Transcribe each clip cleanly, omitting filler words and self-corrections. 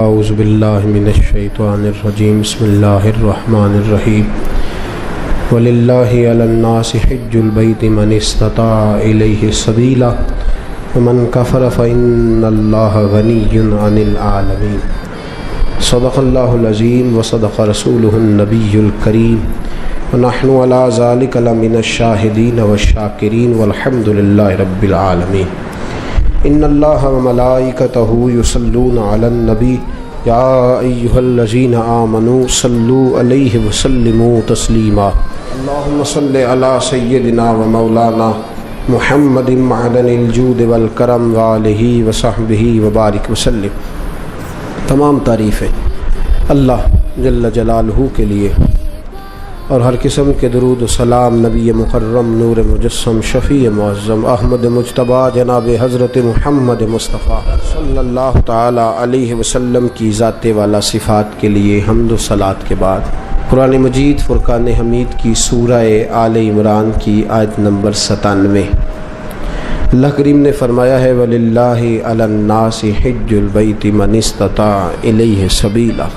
اعوذ باللہ من الشیطان الرجیم بسم اللہ الرحمن الرحیم وللہ علی الناس حج البیت من استطاع الیہ سبیلا ومن کفر فإن اللہ غنی عن العالمین صدق اللہ العظیم وصدق رسولہ النبی الکریم ونحن علی ذلک لمن الشاہدین والشاکرین والحمد للہ رب العالمین ان اللہ وملائکتہ یصلون علی النبی یا ایہا الذین آمنوا صلوا علیہ وسلموا تسلیما اللہم صل علی سیدنا ومولانا محمد معدن الجود والکرم وآلہ وصحبہ وبارک وسلم۔ تمام تعریفیں اللہ جل جلالہ کے لیے اور ہر قسم کے درود و سلام نبی مکرم نور مجسم شفیع معظم احمد مجتبی جناب حضرت محمد مصطفیٰ صلی اللہ تعالی علیہ وسلم کی ذات والا صفات کے لیے حمد و صلات کے بعد قرآن مجید فرقان حمید کی سورہ آل عمران کی آیت نمبر 97 اللہ کریم نے فرمایا ہے وَلِلَّهِ عَلَى النَّاسِ حِجُّ الْبَيْتِ مَنِ اسْتَطَاعَ إِلَيْهِ سَبِيلًا،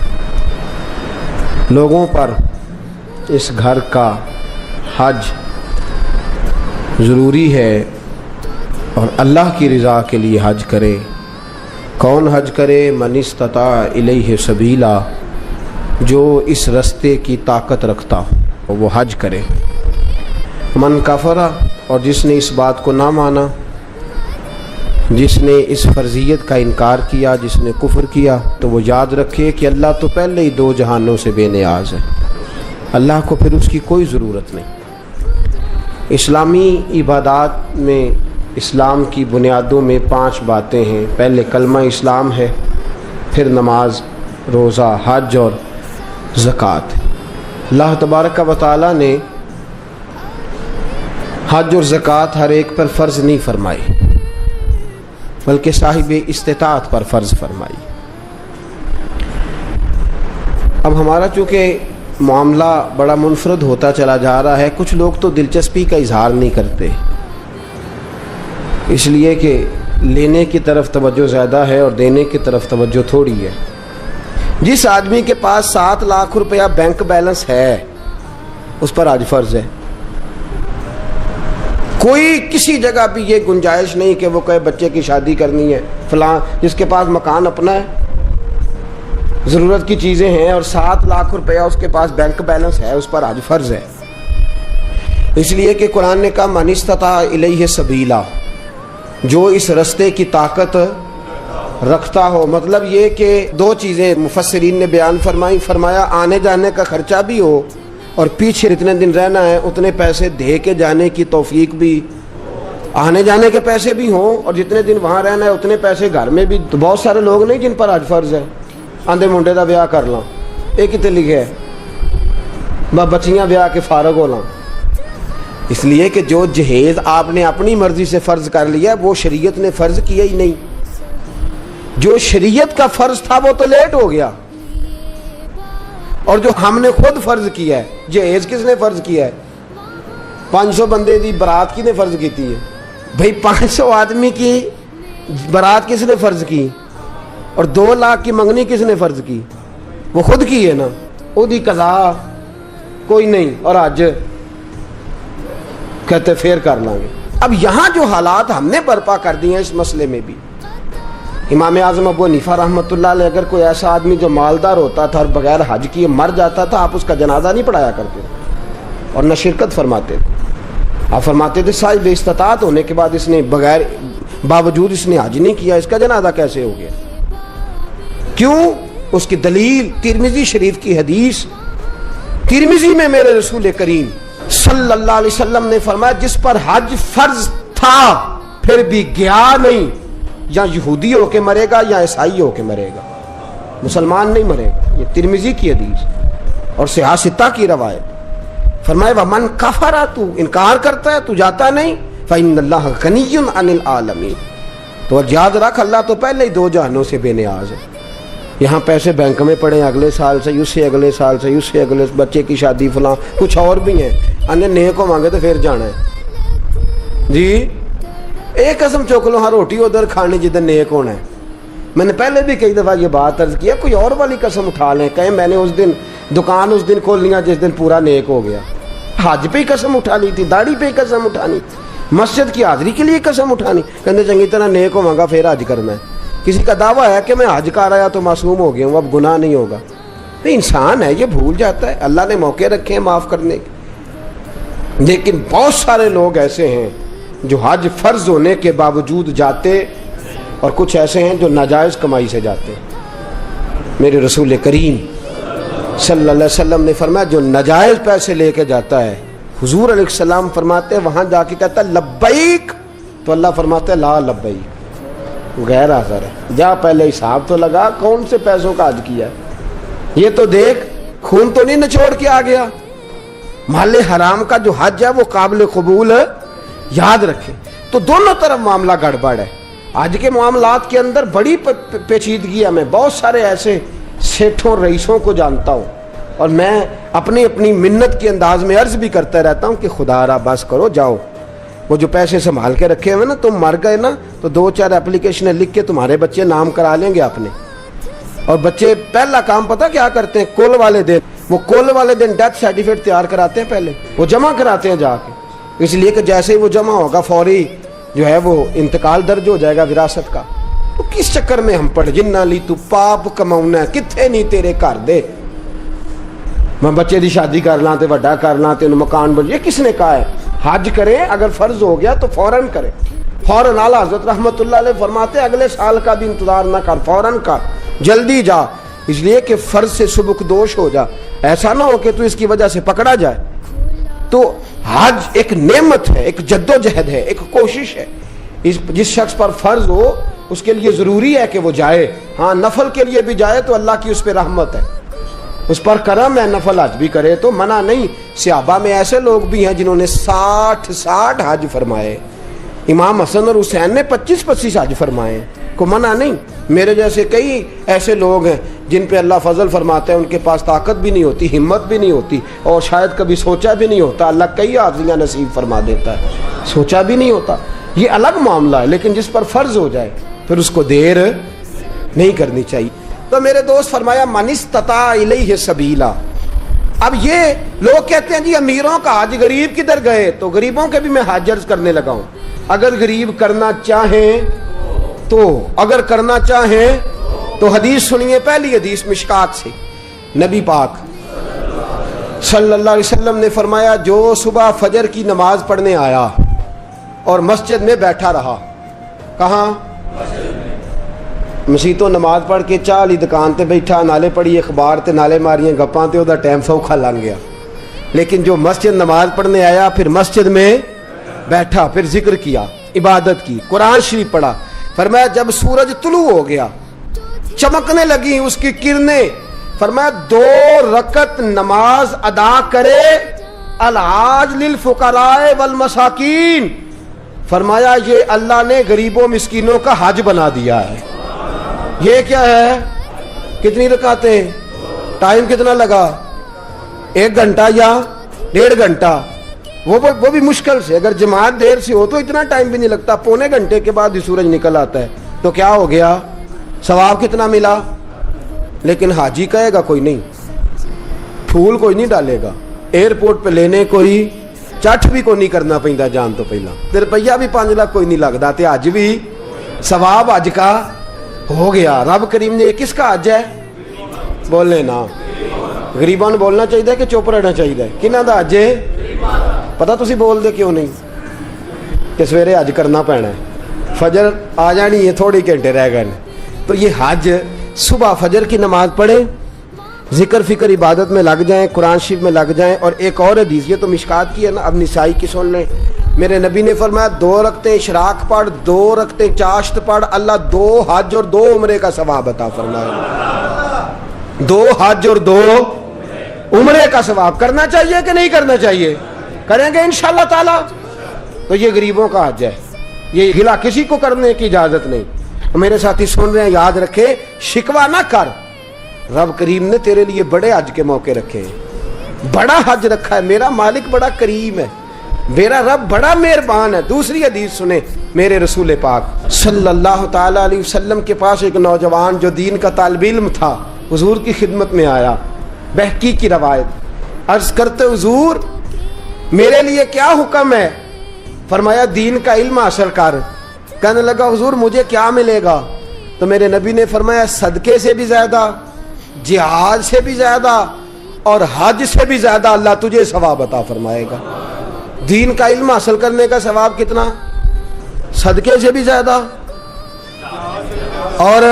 لوگوں پر اس گھر کا حج ضروری ہے اور اللہ کی رضا کے لیے حج کرے۔ کون حج کرے؟ من استطاع الیہ سبیلا، جو اس رستے کی طاقت رکھتا ہو وہ حج کرے۔ من کفر، اور جس نے اس بات کو نہ مانا، جس نے اس فرضیت کا انکار کیا، جس نے کفر کیا، تو وہ یاد رکھے کہ اللہ تو پہلے ہی دو جہانوں سے بے نیاز ہے، اللہ کو پھر اس کی کوئی ضرورت نہیں۔ اسلامی عبادات میں اسلام کی بنیادوں میں 5 باتیں ہیں۔ پہلے کلمہ اسلام ہے، پھر نماز، روزہ، حج اور زکوٰۃ۔ اللہ تبارک و تعالیٰ نے حج اور زکوٰۃ ہر ایک پر فرض نہیں فرمائی، بلکہ صاحب استطاعت پر فرض فرمائی۔ اب ہمارا چونکہ معاملہ بڑا منفرد ہوتا چلا جا رہا ہے، کچھ لوگ تو دلچسپی کا اظہار نہیں کرتے، اس لیے کہ لینے کی طرف توجہ زیادہ ہے اور دینے کی طرف توجہ تھوڑی ہے۔ جس آدمی کے پاس 7 لاکھ روپیہ بینک بیلنس ہے اس پر حج فرض ہے۔ کوئی کسی جگہ بھی یہ گنجائش نہیں کہ وہ کہے بچے کی شادی کرنی ہے، فلاں جس کے پاس مکان اپنا ہے، ضرورت کی چیزیں ہیں اور 7 لاکھ روپیہ اس کے پاس بینک بیلنس ہے، اس پر حج فرض ہے۔ اس لیے کہ قرآن نے کہا من استطاع الیہ سبیلا، جو اس رستے کی طاقت رکھتا ہو۔ مطلب یہ کہ 2 چیزیں مفسرین نے بیان فرمایا آنے جانے کا خرچہ بھی ہو اور پیچھے جتنے دن رہنا ہے اتنے پیسے دے کے جانے کی توفیق بھی، آنے جانے کے پیسے بھی ہوں اور جتنے دن وہاں رہنا ہے اتنے پیسے گھر میں بھی۔ تو بہت سارے لوگ نہیں جن پر حج فرض ہے، آندے منڈے دا بیاہ کر لاں، یہ کتے لکھے ہے بچیاں بیاہ کے فارغ ہو لاں۔ اس لیے کہ جو جہیز آپ نے اپنی مرضی سے فرض کر لیا وہ شریعت نے فرض کیا ہی نہیں، جو شریعت کا فرض تھا وہ تو لیٹ ہو گیا، اور جو ہم نے خود فرض کیا ہے، جہیز کس نے فرض کیا ہے؟ 500 بندے دی برات کی نے فرض کیتی ہے؟ بھئی 500 آدمی کی برات کس نے فرض کی؟ اور 2 لاکھ کی منگنی کس نے فرض کی؟ وہ خود کی ہے نا، وہ دی قضا کوئی نہیں، اور آج کہتے پھر کر لیں گے۔ اب یہاں جو حالات ہم نے برپا کر دی ہیں اس مسئلے میں بھی، امام اعظم ابو حنیفہ رحمۃ اللہ علیہ اگر کوئی ایسا آدمی جو مالدار ہوتا تھا اور بغیر حج کیے مر جاتا تھا، آپ اس کا جنازہ نہیں پڑھایا کرتے اور نہ شرکت فرماتے تھے۔ آپ فرماتے تھے صاحب استطاعت ہونے کے بعد اس نے باوجود اس نے حج نہیں کیا، اس کا جنازہ کیسے ہو گیا؟ کیوں؟ اس کی دلیل ترمذی شریف کی حدیث، ترمذی میں میرے رسول کریم صلی اللہ علیہ وسلم نے فرمایا جس پر حج فرض تھا پھر بھی گیا نہیں، یا یہودی ہو کے مرے گا یا عیسائی ہو کے مرے گا، مسلمان نہیں مرے گا۔ یہ ترمذی کی حدیث اور صحاح ستہ کی روایت۔ فرمایا ومن کفر، تو انکار کرتا ہے، تو جاتا نہیں، فإن اللہ غنی عن العالمین، تو یاد رکھ اللہ تو پہلے ہی 2 جہانوں سے بے نیاز ہے۔ یہاں پیسے بینک میں پڑے اگلے سال سے، اس سے اگلے سال سے، اس سے اگلے، بچے کی شادی فلاں کچھ اور بھی ہیں، انہیں نیک کو مانگے تو پھر جانا ہے جی۔ ایک قسم چوک لو، ہاں روٹی ادھر کھانی جدھر نیک ہونا ہے، میں نے پہلے بھی کئی دفعہ یہ بات عرض کیا, کوئی اور والی قسم اٹھا لیں, کہیں میں نے اس دن دکان اس دن کھول لیا جس دن پورا نیک ہو گیا. حج پہ ہی قسم اٹھانی تھی, داڑھی پہ ہی قسم اٹھانی, مسجد کی حاضری کے لیے قسم اٹھانی, کہتے چنگی طرح نیک ہوں گا پھر حج کرنا ہے. کسی کا دعویٰ ہے کہ میں حج کر آیا تو معصوم ہو گیا ہوں, اب گناہ نہیں ہوگا. نہیں, انسان ہے یہ بھول جاتا ہے, اللہ نے موقع رکھے ہیں معاف کرنے کے. لیکن بہت سارے لوگ ایسے ہیں جو حج فرض ہونے کے باوجود جاتے, اور کچھ ایسے ہیں جو ناجائز کمائی سے جاتے. میرے رسول کریم صلی اللہ علیہ وسلم نے فرمایا جو ناجائز پیسے لے کے جاتا ہے, حضور علیہ السلام فرماتے ہیں وہاں جا کے کہتا ہے لبیک, تو اللہ فرماتا ہے لا لبیک, غیر حاضر ہے. جا پہلے حساب تو لگا کون سے پیسوں کا حج کیا ہے, یہ تو دیکھ خون تو نہیں نچوڑ کے آ گیا. مال حرام کا جو حج ہے وہ قابل قبول ہے, یاد رکھیں. تو دونوں طرف معاملہ گڑبڑ ہے. آج کے معاملات کے اندر بڑی پیچیدگی ہے. میں بہت سارے ایسے سیٹھوں رئیسوں کو جانتا ہوں, اور میں اپنی اپنی منت کے انداز میں عرض بھی کرتا رہتا ہوں کہ خدا را بس کرو, جاؤ. وہ جو پیسے سنبھال کے رکھے ہوئے نا, تم مر گئے نا تو 2-4 اپلیکیشنیں لکھ کے تمہارے بچے نام کرا لیں گے اپنے. اور بچے پہلا کام پتہ کیا کرتے ہیں, کل والے دن, وہ کل والے دن ڈیتھ سرٹیفکیٹ تیار کراتے ہیں, پہلے وہ جمع کراتے ہیں جا کے, اس لیے کہ جیسے ہی وہ جمع ہوگا فوری جو ہے وہ انتقال درج ہو جائے گا وراثت کا. تو کس چکر میں ہم پڑھ جنہ لی تو پاپ کماؤنا کتنے نہیں تیرے گھر دے, میں بچے دی شادی کر لاں تے وڈا کر لاں تے مکان بن, یہ کس نے کہا ہے؟ حج کریں, اگر فرض ہو گیا تو فوراً کریں, فوراً. اعلیٰ حضرت رحمۃ اللہ علیہ فرماتے اگلے سال کا بھی انتظار نہ کر, فوراً کر, جلدی جا, اس لیے کہ فرض سے سبکدوش ہو جا, ایسا نہ ہو کہ تو اس کی وجہ سے پکڑا جائے. تو حج ایک نعمت ہے, ایک جد و جہد ہے, ایک کوشش ہے. جس شخص پر فرض ہو اس کے لیے ضروری ہے کہ وہ جائے. ہاں, نفل کے لیے بھی جائے تو اللہ کی اس پہ رحمت ہے, اس پر کرم ہے, نفل حج بھی کرے تو منع نہیں. صحابہ میں ایسے لوگ بھی ہیں جنہوں نے 60 حج فرمائے. امام حسن اور حسین نے 25 حج فرمائے, کو منع نہیں. میرے جیسے کئی ایسے لوگ ہیں جن پہ اللہ فضل فرماتا ہے, ان کے پاس طاقت بھی نہیں ہوتی, ہمت بھی نہیں ہوتی, اور شاید کبھی سوچا بھی نہیں ہوتا, اللہ کئی حاضریاں نصیب فرما دیتا ہے, سوچا بھی نہیں ہوتا. یہ الگ معاملہ ہے, لیکن جس پر فرض ہو جائے پھر اس کو دیر نہیں کرنی چاہیے. تو میرے دوست فرمایا من استطاع الیہ سبیلا. اب یہ لوگ کہتے ہیں جی امیروں کا حج غریب کدھر گئے, تو غریبوں کے بھی میں حج عرض کرنے لگا ہوں. اگر غریب کرنا چاہیں تو, اگر کرنا چاہیں تو حدیث سنیے, پہلی حدیث مشکات سے. نبی پاک صلی اللہ علیہ وسلم نے فرمایا جو صبح فجر کی نماز پڑھنے آیا اور مسجد میں بیٹھا رہا, کہاں؟ مسیح تو نماز پڑھ کے چاہ لی دکان تے بیٹھا, نالے پڑھی اخبار تے نالے ماریاں گپاں تے وہ ٹائم سوکھا لنگ گیا. لیکن جو مسجد نماز پڑھنے آیا, پھر مسجد میں بیٹھا, پھر ذکر کیا, عبادت کی, قرآن شریف پڑھا. فرمایا جب سورج طلوع ہو گیا, چمکنے لگی اس کی کرنیں, فرمایا 2 رکعت نماز ادا کرے, الحاج للفقراء والمساکین. فرمایا یہ اللہ نے غریبوں مسکینوں کا حج بنا دیا ہے. یہ کیا ہے؟ کتنی رکعتیں؟ ٹائم کتنا لگا؟ 1 گھنٹہ یا 1.5 گھنٹہ, وہ بھی مشکل سے. اگر جماعت دیر سے ہو تو اتنا ٹائم بھی نہیں لگتا, 1.25 گھنٹے کے بعد ہی سورج نکل آتا ہے. تو کیا ہو گیا؟ ثواب کتنا ملا؟ لیکن حاجی کہے گا کوئی نہیں, پھول کوئی نہیں ڈالے گا, ایئرپورٹ پہ لینے کوئی چٹ بھی کوئی نہیں کرنا پہنتا جان تو پہلا, تے روپیہ بھی 5 لاکھ کوئی نہیں لگتا, تے حج بھی ثواب حج کا ہو گیا. رب کریم نے کس کا حج ہے؟ بولنے نا, غریباں نوں بولنا چاہیے کہ چپ رہنا چاہیے؟ کنہاں دا حج ہے؟ پتہ تسی بول دے کیوں نہیں کہ سویرے حج کرنا پینا ہے, فجر آ جانی ہے, تھوڑی گھنٹے رہ گئے. تو یہ حج صبح فجر کی نماز پڑھیں, ذکر فکر عبادت میں لگ جائیں, قرآن شریف میں لگ جائیں. اور ایک اور حدیث, یہ تو مشکات کی ہے نا, اب نسائی کی سن لیں. میرے نبی نے فرمایا 2 رکعتیں اشراق پڑھ, 2 رکعتیں چاشت پڑھ, اللہ 2 حج اور 2 عمرے کا ثواب عطا فرمائے. 2 حج اور 2 عمرے کا ثواب. کرنا چاہیے کہ نہیں کرنا چاہیے؟ کریں گے انشاءاللہ تعالی. تو یہ غریبوں کا حج ہے, یہ گلا کسی کو کرنے کی اجازت نہیں. میرے ساتھی سن رہے ہیں, یاد رکھے, شکوہ نہ کر. رب کریم نے تیرے لیے بڑے حج کے موقع رکھے ہیں, بڑا حج رکھا ہے. میرا مالک بڑا کریم ہے, میرا رب بڑا مہربان ہے. دوسری حدیث سنیں, میرے رسول پاک صلی اللہ تعالیٰ علیہ وسلم کے پاس ایک نوجوان جو دین کا طالب علم تھا حضور کی خدمت میں آیا. بہقی کی روایت. عرض کرتے حضور میرے لیے کیا حکم ہے؟ فرمایا دین کا علم حاصل کر. کہنے لگا حضور مجھے کیا ملے گا؟ تو میرے نبی نے فرمایا صدقے سے بھی زیادہ، جہاد سے بھی زیادہ اور حج سے بھی زیادہ اللہ تجھے ثواب عطا فرمائے گا. دین کا علم حاصل کرنے کا ثواب کتنا؟ صدقے سے بھی زیادہ اور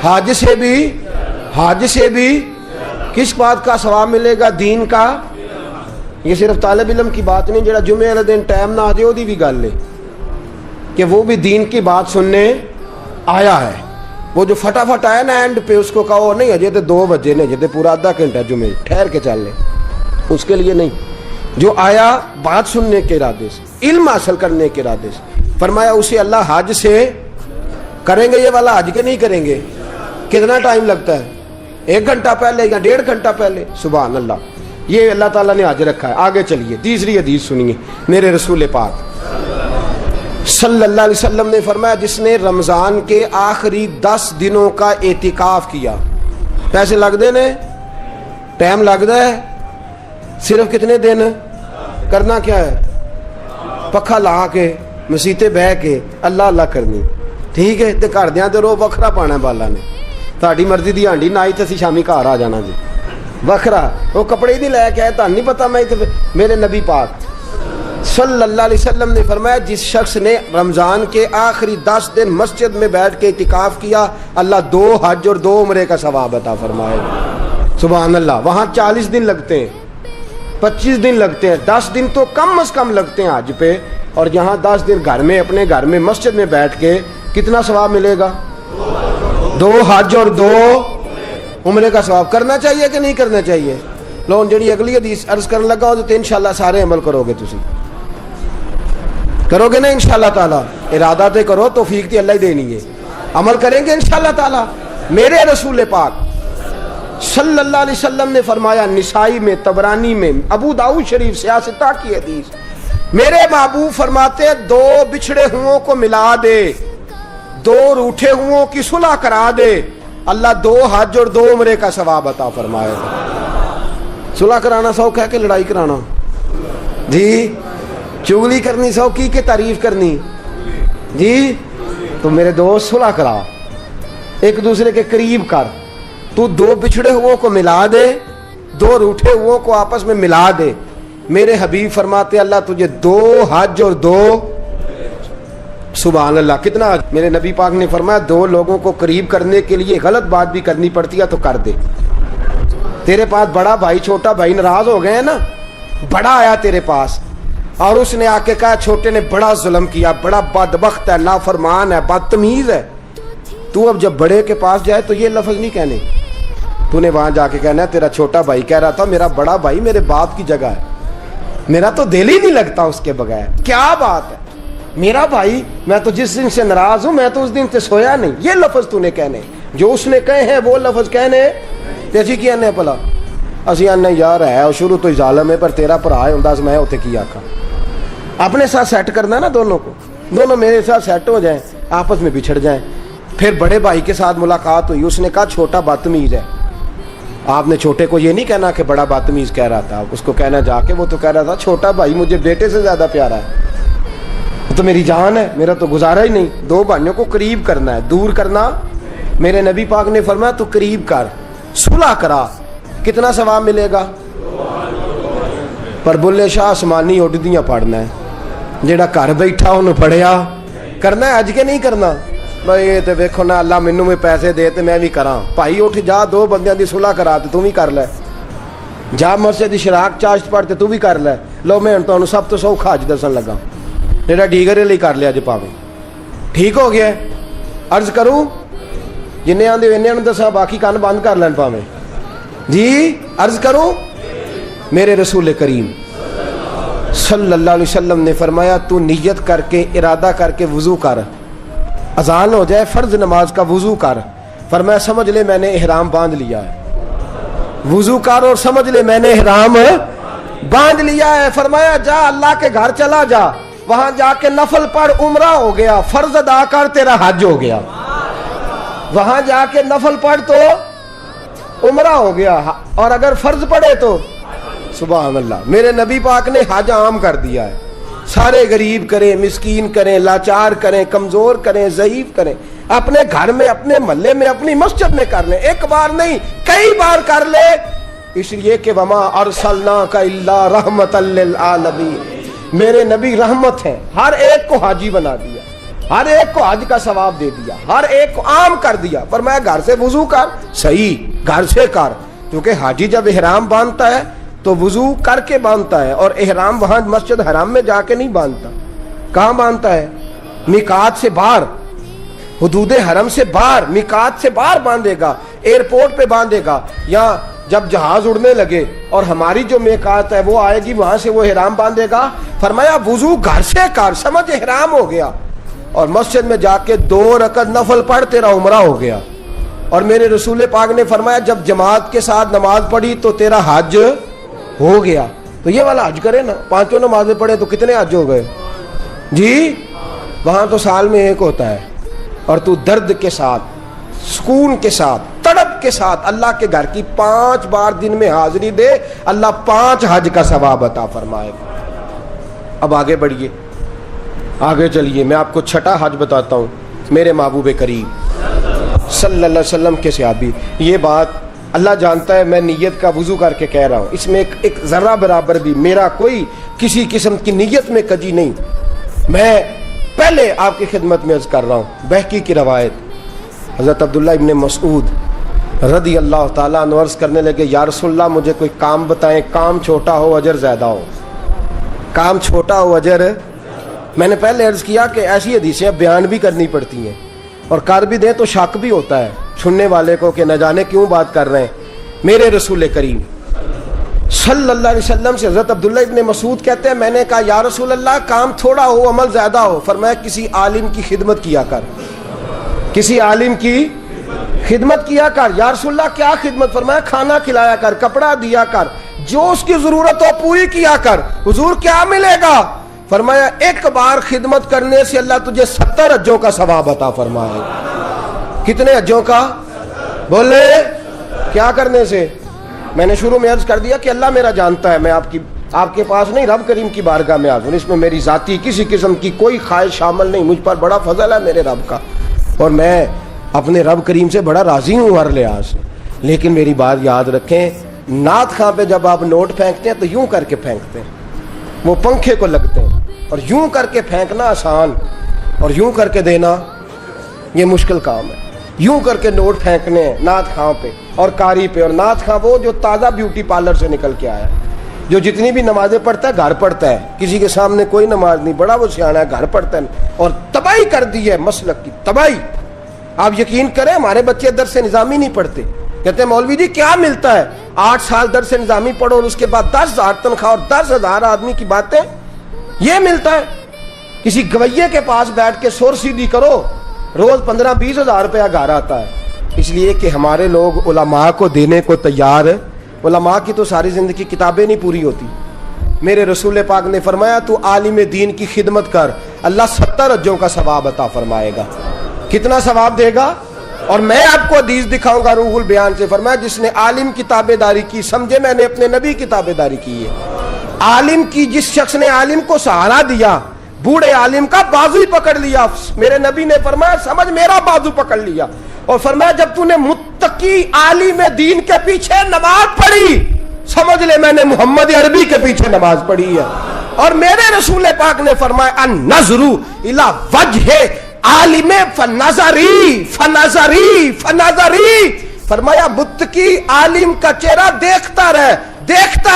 حج سے بھی. کس بات کا ثواب ملے گا؟ دین کا. یہ صرف طالب علم کی بات نہیں جڑا جمعے والے دن ٹائم نہ آ جائے وہ بھی گل ہے کہ وہ بھی دین کی بات سننے آیا ہے. وہ جو فٹافٹ آیا نا اینڈ پہ اس کو کہو نہیں اجے تو 2 بجے نے اجے تو پورا آدھا گھنٹہ جمعے ٹھہر کے چل لے، اس کے لیے نہیں. جو آیا بات سننے کے ارادے سے، علم حاصل کرنے کے ارادے سے، فرمایا اسے اللہ حج سے کریں گے یہ والا حج کے نہیں کریں گے. کتنا ٹائم لگتا ہے؟ 1 گھنٹہ پہلے یا 1.5 گھنٹہ پہلے. سبحان اللہ. یہ اللہ تعالیٰ نے حج رکھا ہے. آگے چلیے تیسری حدیث سنیے. میرے رسول پاک صلی اللہ علیہ وسلم نے فرمایا جس نے رمضان کے آخری 10 دنوں کا اعتکاف کیا. پیسے لگتے نے، ٹائم لگتا ہے، صرف کتنے دن کرنا کیا ہے؟ پکھا لا کے مسیتے بہ کے اللہ اللہ کرنی. ٹھیک ہے تے گھر دیاں تے رو وکھرا پانا بالا نے. تہاڈی مرضی دی ہانڈی نہ آئی تے اسی شامی گھر آ جانا جی وکھرا. وہ کپڑے ہی نہیں لے کے آئے تہن نہیں پتا. میں میرے نبی پاک صلی اللہ علیہ وسلم نے فرمایا جس شخص نے رمضان کے آخری 10 دن مسجد میں بیٹھ کے اعتکاف کیا اللہ 2 حج اور 2 عمرے کا ثواب عطا فرمائے. سبحان اللہ. وہاں 40 دن لگتے ہیں، 25 دن لگتے ہیں، 10 دن تو کم از کم لگتے ہیں حج پہ. اور یہاں 10 دن گھر میں اپنے گھر میں مسجد میں بیٹھ کے کتنا ثواب ملے گا؟ 2 حج اور 2 عمرے کا ثواب. کرنا چاہیے کہ نہیں کرنا چاہیے؟ لو جڑی اگلی حدیث عرض کرنے لگا ہو تو انشاءاللہ سارے عمل کرو گے. تسی کرو گے نا انشاءاللہ تعالی؟ ارادہ تے کرو، توفیق تے اللہ ہی دینی ہے. عمل کریں گے انشاءاللہ تعالی. میرے رسول پاک صلی اللہ علیہ وسلم نے فرمایا نسائی میں، طبرانی میں، ابو داؤد شریف سیاستہ کی حدیث، میرے محبوب فرماتے 2 بچھڑے ہوں کو ملا دے، 2 روٹھے ہوں کی صلح کرا دے، اللہ 2 حج اور 2 عمرے کا ثواب عطا فرمائے گا. صلح کرانا سوکھ ہے کہ لڑائی کرانا؟ جی چغلی کرنی سوکھی کہ تعریف کرنی؟ جی تو میرے دوست صلح کرا، ایک دوسرے کے قریب کر. تو 2 بچھڑے ہوں کو ملا دے، 2 روٹھے ہوں کو آپس میں ملا دے. میرے حبیب فرماتے اللہ تجھے 2 حج اور 2. سبحان اللہ. کتنا؟ میرے نبی پاک نے فرمایا 2 لوگوں کو قریب کرنے کے لیے غلط بات بھی کرنی پڑتی ہے تو کر دے. تیرے پاس بڑا بھائی چھوٹا بھائی ناراض ہو گئے نا، بڑا آیا تیرے پاس اور اس نے آ کے کہا چھوٹے نے بڑا ظلم کیا، بڑا بدبخت ہے، نافرمان ہے، بدتمیز ہے. تو اب جب بڑے کے پاس جائے تو یہ لفظ نہیں کہنے، تو نے وہاں جا کے کہنا ہے تیرا چھوٹا بھائی کہہ رہا تھا میرا بڑا بھائی میرے باپ کی جگہ ہے، میرا تو دل ہی نہیں لگتا اس کے بغیر. کیا بات ہے میرا بھائی، میں تو جس دن سے ناراض ہوں میں تو اس دن سے سویا نہیں. یہ لفظ تو نے کہنے، جو اس نے کہے ہیں وہ لفظ کہنے. تیسی کی آنے پلا اسی آنے یار ہے اور شروع تو ہی ظالم ہے پر تیرا بھرا ہے میں اتنے کی آکھا. اپنے ساتھ سیٹ کرنا نا دونوں کو، دونوں میرے ساتھ سیٹ ہو جائیں، آپس میں بچھڑ جائیں. پھر بڑے بھائی کے ساتھ ملاقات ہوئی، اس نے کہا چھوٹا بدتمیز ہے. آپ نے چھوٹے کو یہ نہیں کہنا کہ بڑا بدتمیز کہہ رہا تھا، اس کو کہنا جا کے وہ تو کہہ رہا تھا چھوٹا بھائی مجھے بیٹے سے زیادہ پیارا ہے، تو میری جان ہے، میرا تو گزارا ہی نہیں. 2 بھائیوں کو قریب کرنا ہے، دور کرنا. میرے نبی پاک نے فرمایا تو قریب کر، صلح کرا. کتنا ثواب ملے گا؟ پر بلے شاہ آسمانی اڈدیاں پڑھنا ہے، جیڑا گھر بیٹھا انہوں پڑھیا کرنا ہے. اج کے نہیں کرنا بھائی یہ تو ویکھو نا اللہ مینوں میں پیسے دے تے میں بھی کراں. بھائی اٹھ جا 2 بندیاں دی صلح کرا تے تو بھی کر لے، جا مسجد دی شراک چاشت پڑھ تے تو بھی کر لے. لو میں تمہیں سب تو سوکھا اج دسن لگا جیڑا ڈیگرے لئی کر لیا جی پاویں ٹھیک ہو گیا. عرض کروں جنہیں آدھے انہیں دسا باقی کان بند کر لین پاویں. جی عرض کروں میرے رسول کریم صلی اللہ علیہ وسلم نے فرمایا تو نیت کر کے ارادہ کر کے وضو کر، اذان ہو جائے فرض نماز کا وضو کر. فرمایا سمجھ لے میں نے احرام باندھ لیا ہے. وضو کر اور سمجھ لے میں نے احرام باندھ لیا ہے. فرمایا جا اللہ کے گھر چلا جا، وہاں جا کے نفل پڑھ عمرہ ہو گیا، فرض ادا کر تیرا حج ہو گیا، وہاں جا کے نفل پڑھ تو عمرہ ہو گیا، اور اگر فرض پڑھے تو سبحان اللہ۔ میرے نبی پاک نے حج عام کر دیا ہے، سارے غریب کریں، مسکین کریں، لاچار کریں، کمزور کریں، ضعیف کریں، اپنے گھر میں، اپنے محلے میں، اپنی مسجد میں کر لیں، ایک بار نہیں کئی بار کر لے، اس لیے کہ وما ارسلناک الا رحمۃ للعالمین، میرے نبی رحمت ہیں، ہر ایک کو حاجی بنا دیا، ہر ایک کو حج کا ثواب دے دیا، ہر ایک کو عام کر دیا، فرمایا گھر سے وضو کر، صحیح گھر سے کر، کیونکہ حاجی جب احرام باندھتا ہے تو وضو کر کے باندھتا ہے، اور احرام وہاں مسجد حرام میں جا کے نہیں باندھتا، کہاں باندھتا ہے؟ میقات سے باہر، حدود حرم سے باہر، میقات سے باہر باندھے گا، ایئرپورٹ پہ باندھے گا، یا جب جہاز اڑنے لگے اور ہماری جو میقات ہے وہ آئے گی، وہاں سے وہ احرام باندھے گا، فرمایا وضو گھر سے کر، سمجھ احرام ہو گیا، اور مسجد میں جا کے 2 رکعت نفل پڑھ تیرا عمرہ ہو گیا۔ اور میرے رسول پاک نے فرمایا جب جماعت کے ساتھ نماز پڑھی تو تیرا حج ہو گیا۔ تو یہ والا حج کرے نا، 5 نمازیں پڑھے تو کتنے حج ہو گئے جی؟ وہاں تو سال میں ایک ہوتا ہے، اور تو درد کے ساتھ، سکون کے ساتھ، تڑپ کے ساتھ اللہ کے گھر کی 5 بار دن میں حاضری دے، اللہ 5 حج کا ثواب عطا فرمائے گا۔ اب آگے بڑھیے، آگے چلیے، میں آپ کو 6واں حج بتاتا ہوں، میرے محبوب کریم صلی اللہ علیہ وسلم کے صحابی۔ یہ بات اللہ جانتا ہے، میں نیت کا وضو کر کے کہہ رہا ہوں، اس میں ایک ذرہ برابر بھی میرا کوئی کسی قسم کی نیت میں کجی نہیں، میں پہلے آپ کی خدمت میں عرض کر رہا ہوں۔ بہقی کی روایت، حضرت عبداللہ ابن مسعود رضی اللہ تعالیٰ عنہ عرض کرنے لگے یا رسول اللہ مجھے کوئی کام بتائیں، کام چھوٹا ہو اجر زیادہ ہو، کام چھوٹا ہو اجر۔ میں نے پہلے عرض کیا کہ ایسی حدیثیں بیان بھی کرنی پڑتی ہیں، اور کر بھی دیں تو شک بھی ہوتا ہے سننے والے کو کہ نہ جانے کیوں بات کر رہے ہیں۔ میرے رسول کریم صلی اللہ علیہ وسلم سے حضرت عبداللہ ابن مسعود کہتے ہیں میں نے کہا یا رسول اللہ کام تھوڑا ہو عمل زیادہ ہو، فرمایا کسی عالم کی خدمت کیا کر، کسی عالم کی خدمت کیا کر۔ یا رسول اللہ کیا خدمت؟ فرمایا کھانا کھلایا کر، کپڑا دیا کر، جو اس کی ضرورت ہو پوری کیا کر۔ حضور کیا ملے گا؟ فرمایا 1 بار خدمت کرنے سے اللہ تجھے 70 حجوں کا ثواب عطا فرمائے گا۔ کتنے حجوں کا؟ بولے کیا کرنے سے؟ میں نے شروع میں عرض کر دیا کہ اللہ میرا جانتا ہے، میں آپ کے پاس نہیں، رب کریم کی بارگاہ میں حاضر، اس میں میری ذاتی کسی قسم کی کوئی خواہش شامل نہیں، مجھ پر بڑا فضل ہے میرے رب کا، اور میں اپنے رب کریم سے بڑا راضی ہوں ہر لحاظ سے۔ لیکن میری بات یاد رکھیں، نعت خواں پہ جب آپ نوٹ پھینکتے ہیں تو یوں کر کے پھینکتے ہیں، وہ پنکھے کو لگتے ہیں، اور یوں کر کے پھینکنا آسان اور یوں کر کے دینا یہ مشکل کام ہے۔ یوں کر کے نوٹ پھینکنے ہیں نعت خواں پہ اور قاری پہ، اور نعت خواں وہ جو تازہ بیوٹی پارلر سے نکل کے آیا ہے، جو جتنی بھی نمازیں پڑھتا ہے گھر پڑھتا ہے، کسی کے سامنے کوئی نماز نہیں، بڑا وہ سیاح ہے، گھر پڑھتا ہے، اور تباہی کر دی ہے مسلک کی تباہی۔ آپ یقین کریں ہمارے بچے درس نظامی نہیں پڑھتے، کہتے ہیں مولوی جی کیا ملتا ہے؟ 8 سال درس نظامی پڑھو اور اس کے بعد 10,000 تنخواہ اور 10,000 آدمی کی باتیں، یہ ملتا ہے؟ کسی گویے کے پاس بیٹھ کے سور سیدھی کرو، روز 15-20 ہزار روپیہ گھر آتا ہے۔ اس لیے کہ ہمارے لوگ علماء کو دینے کو تیار ہے۔ علماء کی تو ساری زندگی کتابیں نہیں پوری ہوتی۔ میرے رسول پاک نے فرمایا تو عالم دین کی خدمت کر، اللہ 70 حجوں کا ثواب عطا فرمائے گا۔ کتنا ثواب دے گا؟ اور میں آپ کو حدیث دکھاؤں گا روح البیان سے، فرمایا جس نے عالم کی تابع داری کی، سمجھے میں نے اپنے نبی کی تابع داری کی ہے۔ عالم کی، جس شخص نے عالم کو سہارا دیا، بوڑھے عالم کا بازو ہی پکڑ لیا، میرے نبی نے فرمایا سمجھ میرا بازو پکڑ لیا، اور فرمایا جب تو نے متقی عالم دین کے پیچھے نماز پڑھی، سمجھ لے میں نے محمد عربی کے پیچھے نماز پڑھی ہے۔ اور میرے رسول پاک نے فرمایا النظر الی وجہ عالم فنظری فنظری فنظری، فرمایا متقی عالم کا چہرہ دیکھتا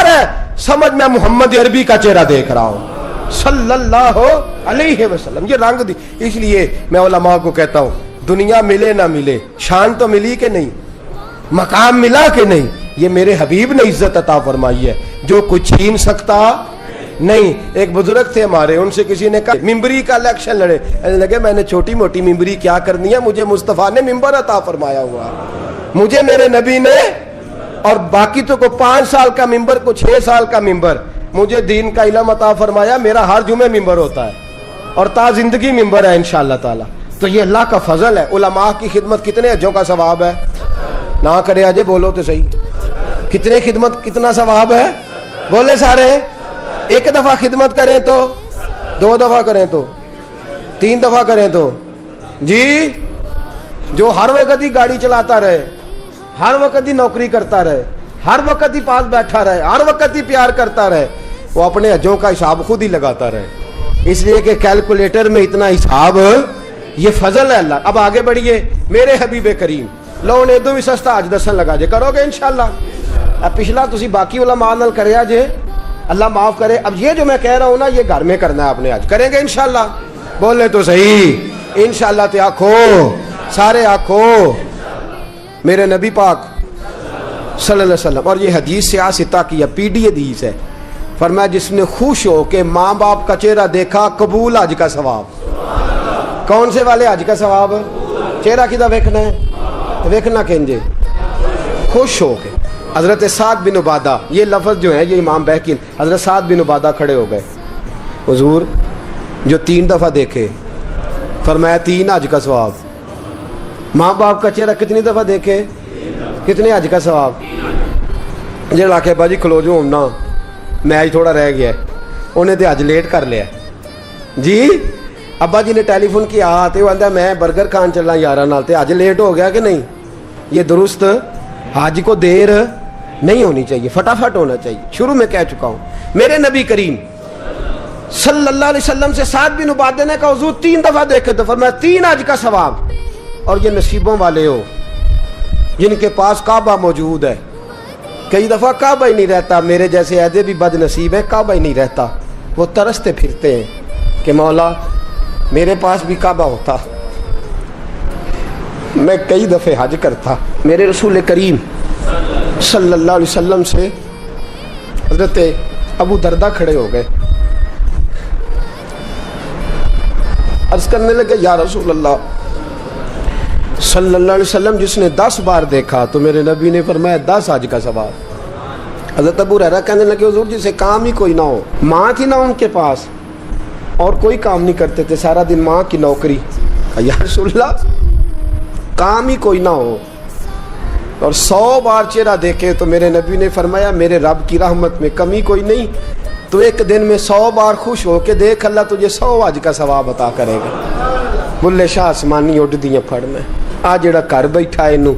رہ، سمجھ میں محمد عربی کا چہرہ دیکھ رہا ہوں صلی اللہ علیہ وسلم۔ یہ رنگ دی، اس لیے میں علماء کو کہتا ہوں دنیا ملے نہ ملے، شان تو ملی کہ نہیں، مقام ملا کہ نہیں، یہ میرے حبیب نے عزت عطا فرمائی ہے جو کچھ چھین سکتا نہیں۔ ایک بزرگ تھے ہمارے، ان سے کسی نے کہا ممبری کا الیکشن لگے، میں نے چھوٹی موٹی ممبری کیا کرنی ہے، مجھے مصطفیٰ نے ممبر عطا فرمایا ہوا، مجھے میرے نبی نے، اور باقی تو کو 5 سال کا ممبر کو 6 سال کا ممبر، مجھے دین کا علم عطا فرمایا, میرا ہر جمعے ممبر ہوتا ہے اور تا زندگی ممبر ہے انشاءاللہ تعالی. تو یہ اللہ کا فضل ہے. علماء کی خدمت کتنے حجوں کا ثواب ہے؟ نہ کرے اجے, بولو تو صحیح. کتنے خدمت کتنا ثواب ہے؟ بولے سارے. ایک دفعہ خدمت کریں تو, 2 دفعہ کریں تو, 3 دفعہ کریں تو, جی جو ہر وقت ہی گاڑی چلاتا رہے, ہر وقت ہی نوکری کرتا رہے, ہر وقت ہی پاس بیٹھا رہے, ہر وقت ہی پیار کرتا رہے, وہ اپنے حجوں کا حساب خود ہی لگاتا رہے. اس لیے کہ کیلکولیٹر میں اتنا حساب, یہ فضل ہے اللہ. اب آگے بڑھیے. میرے حبیب کریم لو نے دو بھی سستا اج دسن لگا جے, کرو گے انشاءاللہ. اب پچھلا تسی باقی علماء نال کریا جے, اللہ معاف کرے. اب یہ جو میں کہہ رہا ہوں نا, یہ گھر میں کرنا ہے اپنے. آج کریں گے انشاءاللہ, بولے تو صحیح. انشاءاللہ تے آکھو, سارے آکھو میرے نبی پاک صلی اللہ علیہ وسلم. اور یہ حدیث سے آستا کی پی ڈی حدیث ہے. فرمایا جس نے خوش ہو کہ ماں باپ کا چہرہ دیکھا, قبول حج کا ثواب. کون سے والے حج کا ثواب؟ چہرہ کدھا ویکھنا ہے؟ ویکھنا کہنجے خوش ہو کے. حضرت سعد بن عبادہ, یہ لفظ جو ہے یہ امام بہقی, حضرت سعد بن عبادہ کھڑے ہو گئے. حضور جو 3 دفعہ دیکھے, فرمایا 3 حج کا ثواب. ماں باپ کا چہرہ کتنی دفعہ دیکھے, کتنے حج کا ثواب؟ جڑا کہ باجی کھلو جو ہونا, میچ تھوڑا رہ گیا ہے, انہیں تو حج لیٹ کر لیا جی. ابا جی نے ٹیلی فون کیا تو وہ آتا میں برگر کھان چلنا یارہ نال, تے حج لیٹ ہو گیا کہ نہیں؟ یہ درست. حج کو دیر نہیں ہونی چاہیے, فٹافٹ ہونا چاہیے. شروع میں کہہ چکا ہوں. میرے نبی کریم صلی اللہ علیہ وسلم سے سعد بن عبادہ نے کہا حضور 3 دفعہ دیکھے تو فرمایا 3 حج کا ثواب. اور یہ نصیبوں والے ہو جن کے پاس کعبہ موجود ہے. کئی دفعہ کعبہ ہی نہیں رہتا. میرے جیسے ایسے بھی بد نصیب ہیں, کعبہ ہی نہیں رہتا. وہ ترستے پھرتے ہیں کہ مولا میرے پاس بھی کعبہ ہوتا, میں کئی دفعے حج کرتا. میرے رسول کریم صلی اللہ علیہ وسلم سے حضرت ابو دردہ کھڑے ہو گئے, عرض کرنے لگے یا رسول اللہ صلی اللہ علیہ وسلم جس نے 10 بار دیکھا تو میرے نبی نے فرمایا 10 حج کا ثواب. حضرت ابو ہریرہ کہنے لگے حضور جسے کام ہی کوئی نہ ہو, ماں تھی نہ ان کے پاس اور کوئی کام نہیں کرتے تھے, سارا دن ماں کی نوکری. یا رسول اللہ کام ہی کوئی نہ ہو اور 100 بار چہرہ دیکھے تو میرے نبی نے فرمایا میرے رب کی رحمت میں کمی کوئی نہیں, تو ایک دن میں 100 بار خوش ہو کے دیکھ, اللہ تجھے 100 حج کا ثواب عطا کرے گا. بلے شاہ آسمانی اڈ دیاں پھڑ میں, آ جڑا گھر بیٹھا ہے انہوں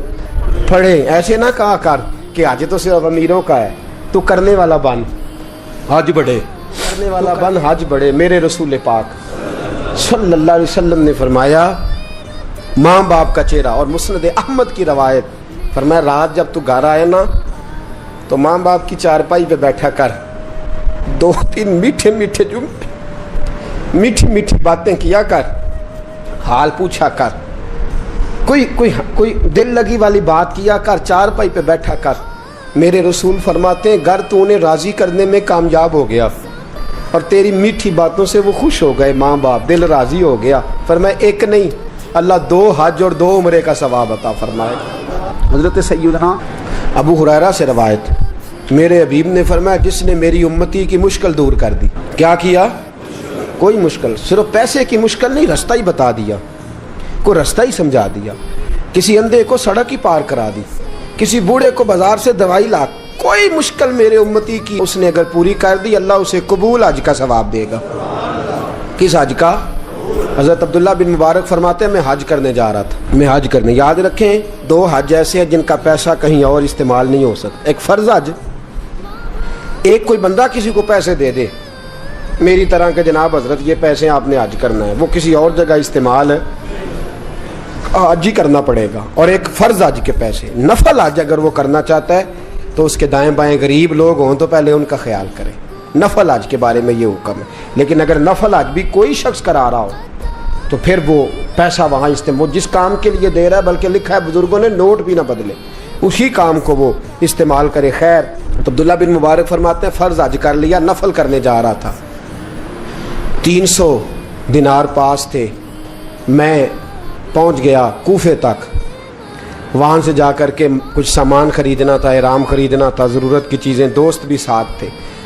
پڑھے. ایسے نہ کہا کر کہ حج تو صرف امیروں کا ہے, تو کرنے والا بن, حج بڑھے, کرنے والا بن, حج بڑھے. میرے رسول پاک صلی اللہ علیہ وسلم نے فرمایا ماں باپ کا چہرہ. اور مسند احمد کی روایت, فرمایا رات جب تو گھر آئے نا تو ماں باپ کی چارپائی پہ بیٹھا کر, 2-3 میٹھے میٹھے جملے, میٹھی میٹھی باتیں کیا کر, حال پوچھا کر, کوئی دل لگی والی بات کیا کر, چارپائی پہ بیٹھا کر. میرے رسول فرماتے ہیں گر تو انہیں راضی کرنے میں کامیاب ہو گیا اور تیری میٹھی باتوں سے وہ خوش ہو گئے, ماں باپ دل راضی ہو گیا. فرمایا ایک نہیں, اللہ 2 حج اور 2 عمرے کا ثواب عطا فرمائے. حضرت سیدنا ابو ہریرہ سے روایت, میرے حبیب نے فرمایا جس نے میری امتی کی مشکل دور کر دی. کیا کیا؟ کوئی مشکل, صرف پیسے کی مشکل نہیں, رستہ ہی بتا دیا, کو رستہ ہی سمجھا دیا, کسی اندھے کو سڑک ہی پار کرا دی, کسی بوڑھے کو بازار سے دوائی لا, کوئی مشکل میرے امتی کی اس نے اگر پوری کر دی اللہ اسے قبول حج کا ثواب دے گا. کس حج کا؟ حضرت عبداللہ بن مبارک فرماتے ہیں میں حج کرنے جا رہا تھا, میں حج کرنے. یاد رکھیں 2 حج ایسے ہیں جن کا پیسہ کہیں اور استعمال نہیں ہو سکتا. ایک فرض حج, ایک کوئی بندہ کسی کو پیسے دے دے میری طرح کہ جناب حضرت یہ پیسے آپ نے حج کرنا ہے, وہ کسی اور جگہ استعمال حج ہی کرنا پڑے گا. اور ایک فرض حج کے پیسے, نفل حج اگر وہ کرنا چاہتا ہے تو اس کے دائیں بائیں غریب لوگ ہوں تو پہلے ان کا خیال کریں. نفل حج کے بارے میں یہ حکم ہے. لیکن اگر نفل حج بھی کوئی شخص کرا رہا ہو تو پھر وہ پیسہ وہاں استعمال, جس کام کے لیے دے رہا ہے, بلکہ لکھا ہے بزرگوں نے نوٹ بھی نہ بدلے, اسی کام کو وہ استعمال کرے. خیر, تو عبداللہ بن مبارک فرماتے ہیں فرض حج کر لیا, نفل کرنے جا رہا تھا. 300 دینار پاس تھے, میں پہنچ گیا کوفے تک. وہاں سے جا کر کے کچھ سامان خریدنا تھا, احرام خریدنا تھا, ضرورت کی چیزیں, دوست بھی ساتھ تھے.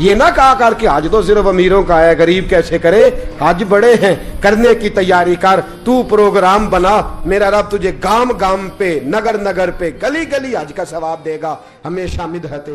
یہ نہ کہا کر کہ حج تو صرف امیروں کا ہے، غریب کیسے کرے؟ حج بڑے ہیں، کرنے کی تیاری کر، تو پروگرام بنا، میرا رب تجھے گام گام پہ، نگر نگر پہ، گلی گلی حج کا ثواب دے گا۔ ہمیشہ مدحت